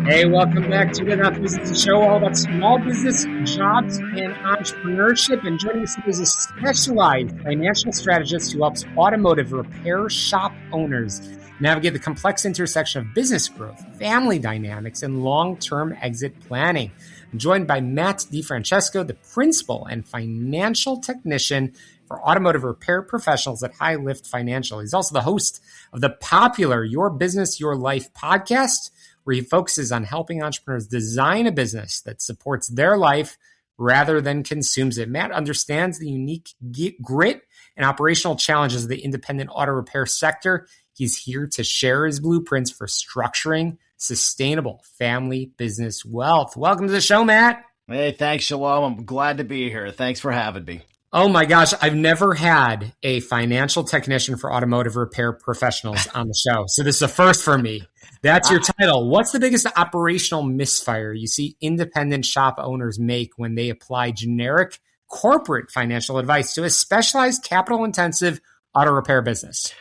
Hey, welcome back to the Not Business Show, all about small business, jobs, and entrepreneurship. And joining us today is a specialized financial strategist who helps automotive repair shop owners navigate the complex intersection of business growth, family dynamics, and long-term exit planning. I'm joined by Matt DiFrancesco, the principal and financial technician for automotive repair professionals at High Lift Financial. He's also the host of the popular Your Business, Your Life podcast, where he focuses on helping entrepreneurs design a business that supports their life rather than consumes it. Matt understands the unique grit and operational challenges of the independent auto repair sector. He's here to share his blueprints for structuring sustainable family business wealth. Welcome to the show, Matt. Hey, thanks, Shalom. I'm glad to be here. Thanks for having me. Oh my gosh, I've never had a financial technician for automotive repair professionals on the show. So this is a first for me. That's your title. What's the biggest operational misfire you see independent shop owners make when they apply generic corporate financial advice to a specialized capital-intensive auto repair business?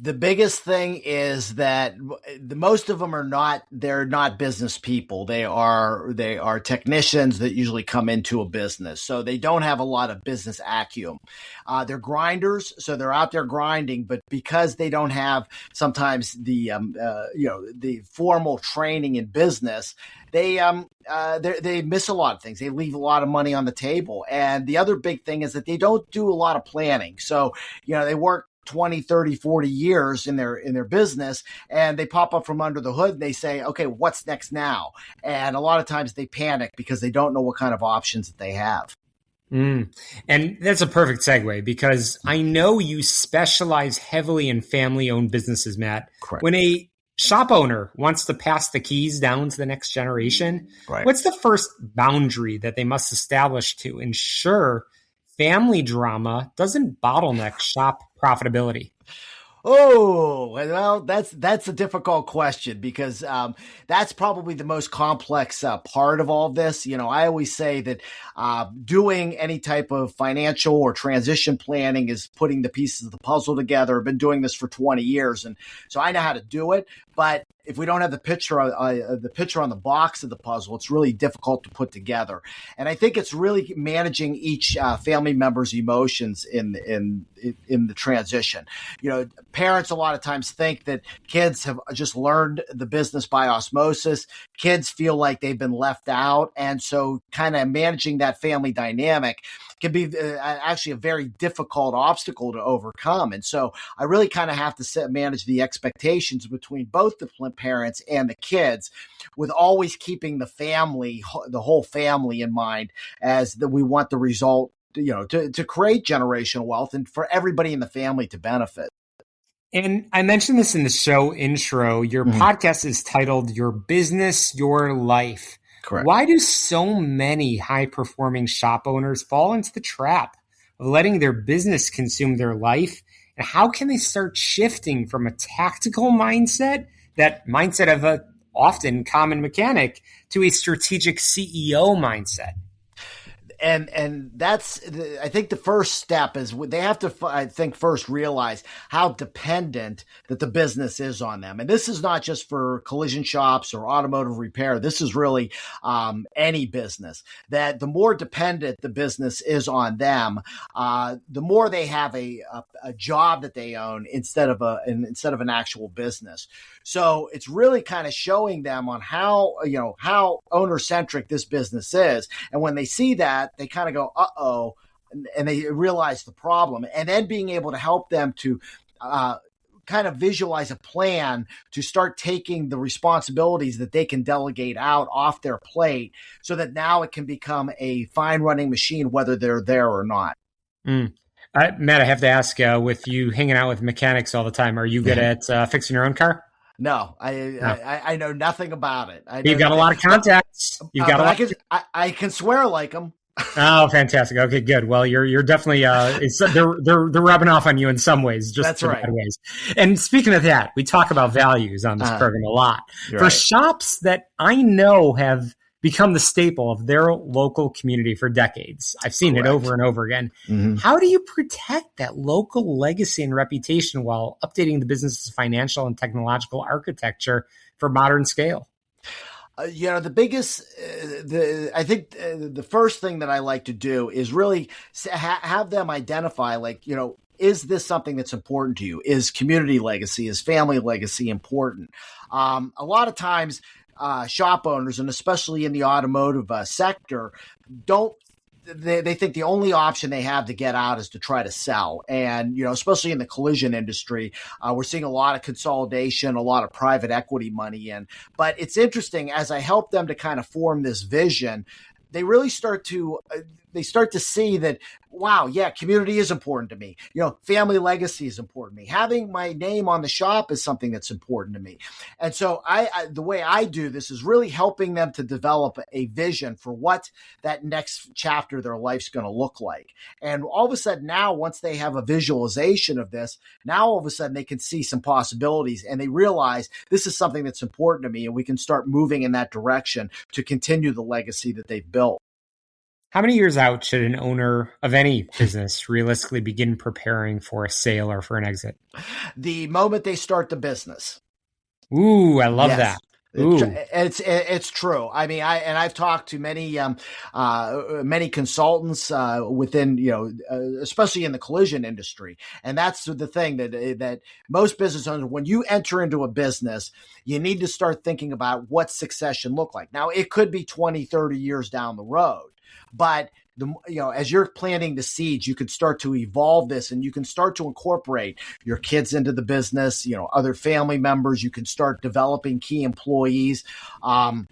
The biggest thing is that most of them they're not business people. They are technicians that usually come into a business. So they don't have a lot of business acumen. They're grinders. So they're out there grinding, but because they don't have sometimes the formal training in business, they miss a lot of things. They leave a lot of money on the table. And the other big thing is that they don't do a lot of planning. So, they work 20, 30, 40 years in their business, and they pop up from under the hood and they say, okay, what's next now? And a lot of times they panic because they don't know what kind of options that they have. And that's a perfect segue because I know you specialize heavily in family-owned businesses, Matt. Correct. When a shop owner wants to pass the keys down to the next generation, right, what's the first boundary that they must establish to ensure family drama doesn't bottleneck shop profitability? Oh, well, that's a difficult question because that's probably the most complex part of all this. I always say that doing any type of financial or transition planning is putting the pieces of the puzzle together. I've been doing this for 20 years, and so I know how to do it. But if we don't have the picture on the box of the puzzle, it's really difficult to put together. And I think it's really managing each family member's emotions in the transition. Parents a lot of times think that kids have just learned the business by osmosis. Kids feel like they've been left out. And so kind of managing that family dynamic can be actually a very difficult obstacle to overcome. And so I really kind of have to manage the expectations between both the parents and the kids, with always keeping the whole family in mind, as that we want the result, to create generational wealth and for everybody in the family to benefit. And I mentioned this in the show intro. Your podcast is titled Your Business, Your Life. Correct. Why do so many high-performing shop owners fall into the trap of letting their business consume their life? And how can they start shifting from a tactical mindset, that mindset of a often common mechanic, to a strategic CEO mindset? And that's, I think the first step is they have to, I think, first realize how dependent that the business is on them. And this is not just for collision shops or automotive repair. This is really any business, that the more dependent the business is on them, the more they have a job that they own instead of an actual business. So it's really kind of showing them on how owner-centric this business is. And when they see that, they kind of go, uh-oh, and they realize the problem. And then being able to help them to kind of visualize a plan to start taking the responsibilities that they can delegate out off their plate, so that now it can become a fine running machine, whether they're there or not. Matt, I have to ask, with you hanging out with mechanics all the time, are you good at fixing your own car? No, I know nothing about it. You've got a lot of contacts. I can swear like them. Oh, fantastic. Okay, good. Well, you're definitely they're rubbing off on you in some ways, just that's in right. bad ways. And speaking of that, we talk about values on this program a lot. For right. shops that I know have become the staple of their local community for decades, I've seen Correct. it over and over again. Mm-hmm. How do you protect that local legacy and reputation while updating the business's financial and technological architecture for modern scale? The biggest, I think the first thing that I like to do is really have them identify, like, is this something that's important to you? Is community legacy, is family legacy important? A lot of times, shop owners, and especially in the automotive sector, they think the only option they have to get out is to try to sell. And, especially in the collision industry, we're seeing a lot of consolidation, a lot of private equity money in. But it's interesting, as I help them to kind of form this vision, they really start to see that, wow, yeah, community is important to me. Family legacy is important to me. Having my name on the shop is something that's important to me. And so the way I do this is really helping them to develop a vision for what that next chapter of their life's going to look like. And all of a sudden now, once they have a visualization of this, now all of a sudden they can see some possibilities, and they realize this is something that's important to me, and we can start moving in that direction to continue the legacy that they've built. How many years out should an owner of any business realistically begin preparing for a sale or for an exit? The moment they start the business. Ooh, I love that. Ooh. It's true. I mean, I've talked to many consultants within, especially in the collision industry, and that's the thing that most business owners, when you enter into a business, you need to start thinking about what succession look like. Now, it could be 20, 30 years down the road. But as you're planting the seeds, you can start to evolve this, and you can start to incorporate your kids into the business, other family members. You can start developing key employees. So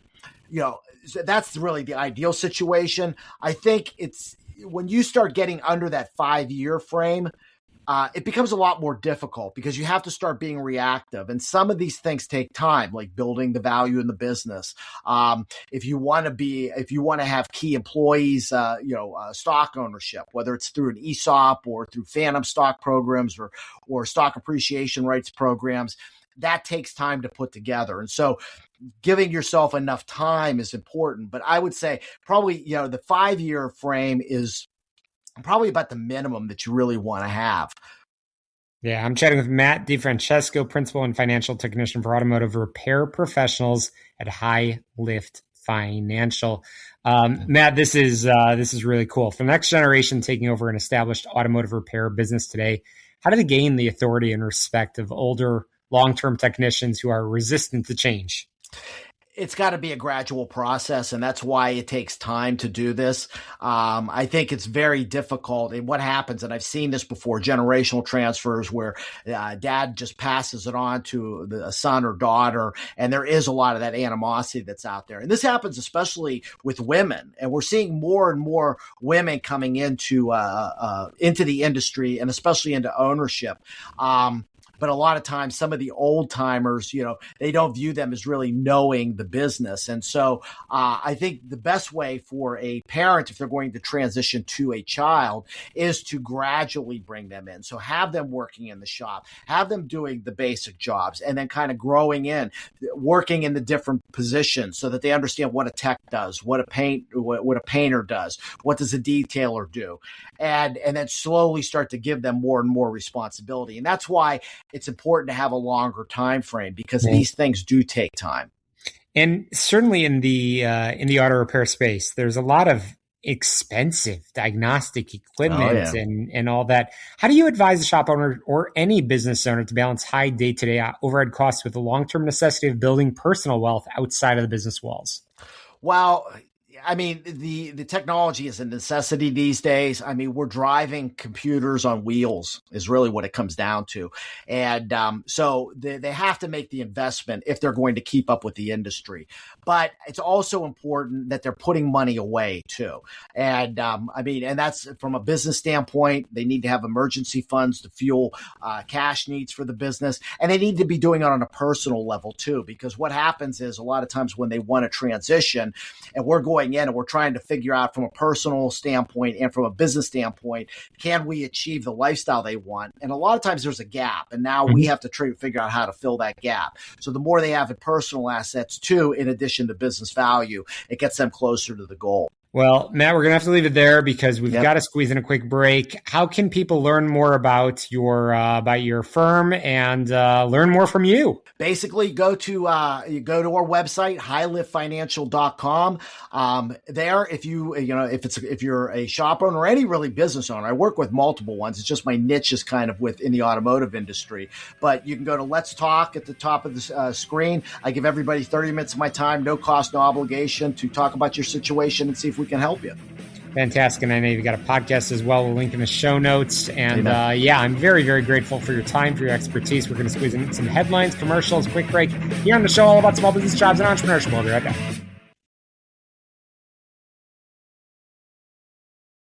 that's really the ideal situation. I think it's when you start getting under that 5-year frame, it becomes a lot more difficult because you have to start being reactive. And some of these things take time, like building the value in the business. If you want to have key employees, stock ownership, whether it's through an ESOP or through phantom stock programs or stock appreciation rights programs, that takes time to put together. And so giving yourself enough time is important. But I would say probably, the 5-year frame is probably about the minimum that you really want to have. Yeah, I'm chatting with Matt DiFrancesco, Principal and Financial Technician for Automotive Repair Professionals at High Lift Financial. Matt, this is really cool. For the next generation taking over an established automotive repair business today, how do they gain the authority and respect of older, long-term technicians who are resistant to change? It's got to be a gradual process, and that's why it takes time to do this. I think it's very difficult. And what happens, and I've seen this before, generational transfers where dad just passes it on to a son or daughter, and there is a lot of that animosity that's out there. And this happens especially with women, and we're seeing more and more women coming into the industry, and especially into ownership. But a lot of times, some of the old timers, they don't view them as really knowing the business. And so I think the best way for a parent, if they're going to transition to a child, is to gradually bring them in. So have them working in the shop, have them doing the basic jobs, and then kind of growing in, working in the different positions so that they understand what a tech does, what a painter does, what does a detailer do, and then slowly start to give them more and more responsibility. And that's why it's important to have a longer time frame, because these things do take time. And certainly in the auto repair space, there's a lot of expensive diagnostic equipment and all that. How do you advise a shop owner or any business owner to balance high day-to-day overhead costs with the long-term necessity of building personal wealth outside of the business walls? Well, I mean, the technology is a necessity these days. I mean, we're driving computers on wheels is really what it comes down to. And so they have to make the investment if they're going to keep up with the industry. But it's also important that they're putting money away too. And and that's from a business standpoint. They need to have emergency funds to fuel cash needs for the business. And they need to be doing it on a personal level too, because what happens is a lot of times when they want to transition and we're going in and we're trying to figure out from a personal standpoint and from a business standpoint, can we achieve the lifestyle they want? And a lot of times there's a gap, and now we have to try to figure out how to fill that gap. So the more they have in personal assets too, in addition to business value, it gets them closer to the goal. Well, Matt, we're going to have to leave it there because we've got to squeeze in a quick break. How can people learn more about your firm and learn more from you? Basically, go to our website, highliftfinancial.com. There, if you're a shop owner or any really business owner, I work with multiple ones. It's just my niche is kind of within the automotive industry. But you can go to Let's Talk at the top of the screen. I give everybody 30 minutes of my time, no cost, no obligation, to talk about your situation and see if we can help you. Fantastic. And I know you've got a podcast as well. We'll link in the show notes. And I'm very, very grateful for your time, for your expertise. We're going to squeeze in some headlines, commercials, quick break here on the show all about small business, jobs, and entrepreneurship. We'll be right back.